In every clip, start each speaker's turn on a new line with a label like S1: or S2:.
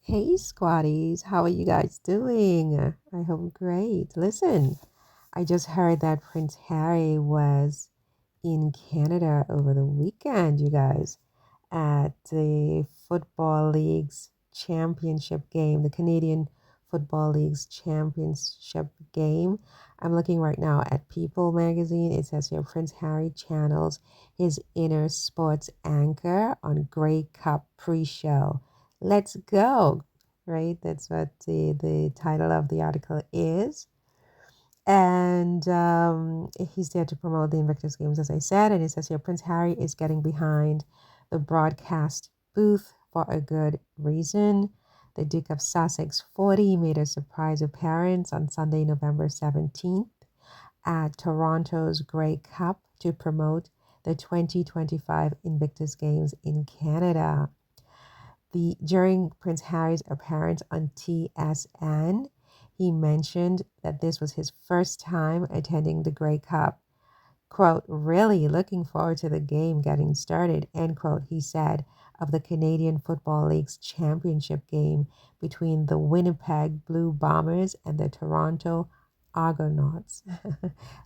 S1: Hey, squatties, how are you guys doing? I hope great. Listen, I just heard that Prince Harry was in Canada over the weekend, you guys, at the Football League's championship game, the Canadian Football League's championship game. I'm looking right now at People magazine. It says here Prince Harry channels his inner sports anchor on Grey Cup pre-show. Let's go, right? That's what the title of the article is. And he's there to promote the Invictus Games, as I said. And it says here Prince Harry is getting behind the broadcast booth for a good reason. The Duke of Sussex 40 made a surprise appearance on Sunday, November 17th at Toronto's Grey Cup to promote the 2025 Invictus Games in Canada. During Prince Harry's appearance on TSN, he mentioned that this was his first time attending the Grey Cup. Quote, really looking forward to the game getting started, end quote, he said of the Canadian Football League's championship game between the Winnipeg Blue Bombers and the Toronto Argonauts.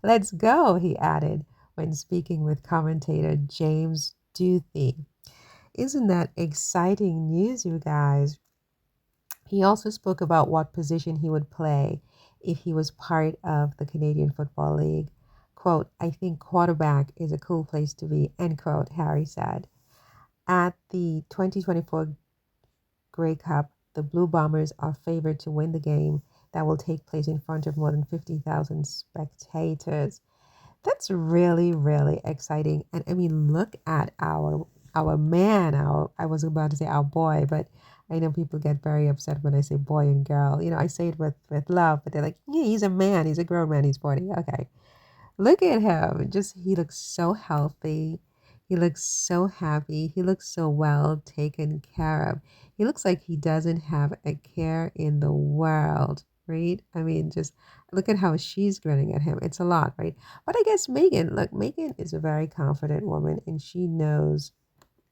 S1: Let's go, he added when speaking with commentator James Duthie. Isn't that exciting news, you guys? He also spoke about what position he would play if he was part of the Canadian Football League. Quote, I think quarterback is a cool place to be, end quote, Harry said. At the 2024 Grey Cup, the Blue Bombers are favored to win the game that will take place in front of more than 50,000 spectators. That's really, really exciting. And I mean, look at our man, I was about to say our boy, but I know people get very upset when I say boy and girl. I say it with love, but they're like, yeah, he's a man, he's a grown man, he's 40. Okay. Look at him. Just he looks so healthy. He looks so happy. He looks so well taken care of. He looks like he doesn't have a care in the world, right? I mean, just look at how she's grinning at him. It's a lot, right? But I guess Megan is a very confident woman and she knows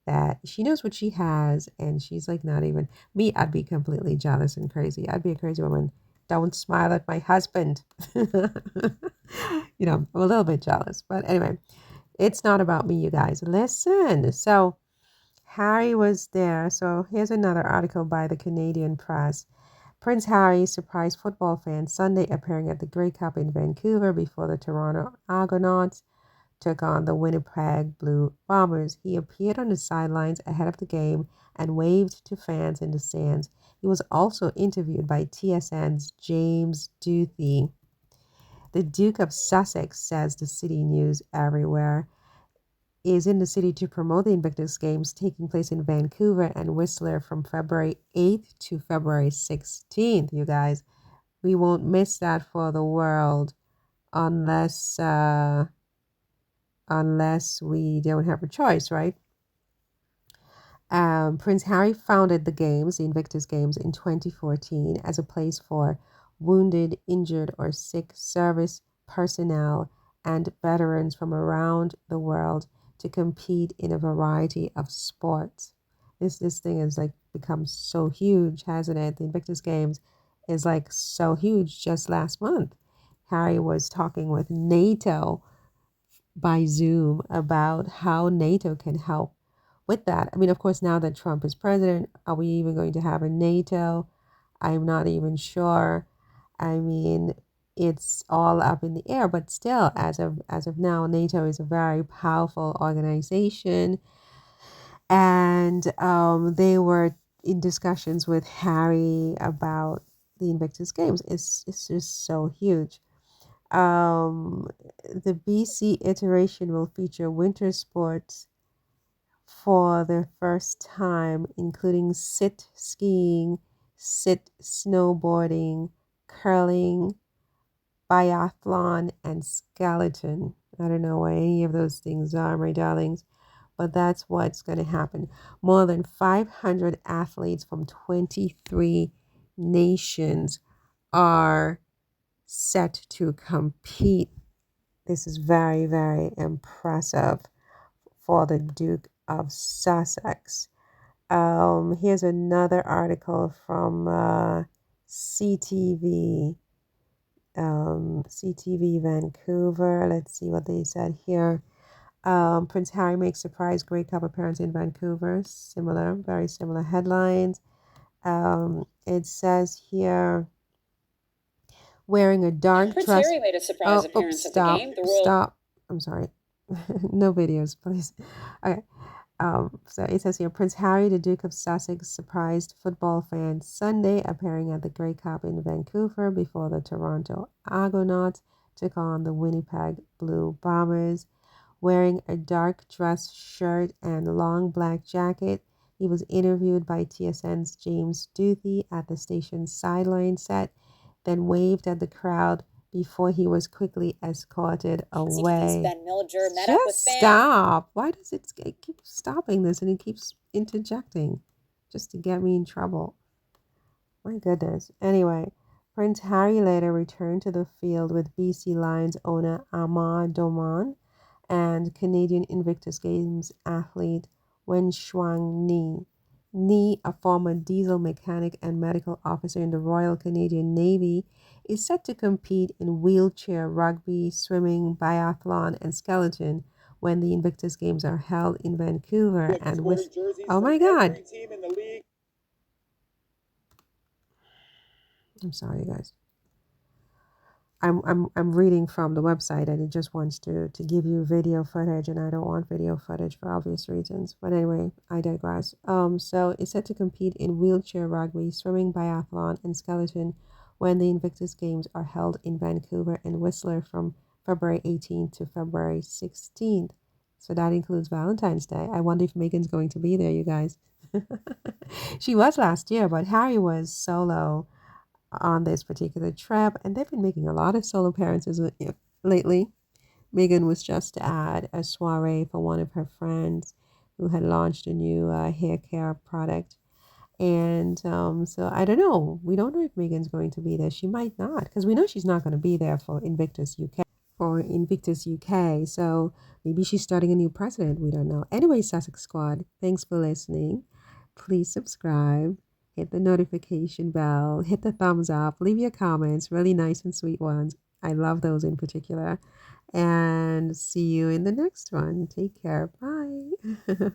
S1: what she has and she's like not even me. I'd be completely jealous and crazy. I'd be a crazy woman. Don't smile at my husband. I'm a little bit jealous. But anyway, it's not about me, you guys. Listen. So Harry was there. So here's another article by the Canadian Press. Prince Harry surprised football fans Sunday appearing at the Grey Cup in Vancouver before the Toronto Argonauts took on the Winnipeg Blue Bombers. He appeared on the sidelines ahead of the game and waved to fans in the stands. He was also interviewed by TSN's James Duthie. The Duke of Sussex, says the City News Everywhere, is in the city to promote the Invictus Games taking place in Vancouver and Whistler from February 8th to February 16th, you guys. We won't miss that for the world unless we don't have a choice, right? Prince Harry founded the Invictus Games, in 2014 as a place for wounded, injured, or sick service personnel and veterans from around the world to compete in a variety of sports. This thing has like become so huge, hasn't it? The Invictus Games is like so huge. Just last month, Harry was talking with NATO by Zoom about how NATO can help with that. I mean, of course, now that Trump is president, are we even going to have a NATO? I'm not even sure. I mean, it's all up in the air, but still, as of now, NATO is a very powerful organization, and they were in discussions with Harry about the Invictus Games. It's just so huge. Um, the BC iteration will feature winter sports for the first time, including sit skiing, sit snowboarding, curling, biathlon, and skeleton. I don't know what any of those things are, my darlings, but that's what's going to happen. More than 500 athletes from 23 nations are set to compete. This is very, very impressive for the Duke of Sussex. Here's another article from CTV, CTV Vancouver. Let's see what they said here. Prince Harry makes surprise Grey Cup appearance in Vancouver. Similar, very similar headlines. It says here, wearing a dark
S2: Prince
S1: dress.
S2: Harry made a surprise appearance at the game.
S1: Stop. I'm sorry. No videos, please. Okay. So it says here, Prince Harry, the Duke of Sussex, surprised football fans Sunday, appearing at the Grey Cup in Vancouver before the Toronto Argonauts took on the Winnipeg Blue Bombers. Wearing a dark dress shirt and long black jacket, he was interviewed by TSN's James Duthie at the station's sideline set, then waved at the crowd before he was quickly escorted away.
S2: Ben Milliger met
S1: Just
S2: up with fans.
S1: stop. Why does it keep stopping this and it keeps interjecting just to get me in trouble? My goodness. Anyway, Prince Harry later returned to the field with BC Lions owner Amar Doman and Canadian Invictus Games athlete Wenshuang Nie. Nie, a former diesel mechanic and medical officer in the Royal Canadian Navy, is set to compete in wheelchair rugby, swimming, biathlon, and skeleton when the Invictus Games are held in Vancouver and Whistler. Oh my God! I'm sorry, guys. I'm reading from the website and it just wants to give you video footage and I don't want video footage for obvious reasons. But anyway, I digress. So it's set to compete in wheelchair rugby, swimming, biathlon, and skeleton when the Invictus Games are held in Vancouver and Whistler from February 18th to February 16th. So that includes Valentine's Day. I wonder if Megan's going to be there, you guys. She was last year, but Harry was solo on this particular trip, and they've been making a lot of solo appearances lately. Megan was just at a soiree for one of her friends who had launched a new hair care product. And so I don't know. We don't know if Megan's going to be there. She might not, because we know she's not going to be there for Invictus UK. For Invictus UK. So maybe she's starting a new president. We don't know. Anyway, Sussex Squad, thanks for listening. Please subscribe, hit the notification bell, hit the thumbs up, leave your comments, really nice and sweet ones. I love those in particular. And see you in the next one. Take care. Bye.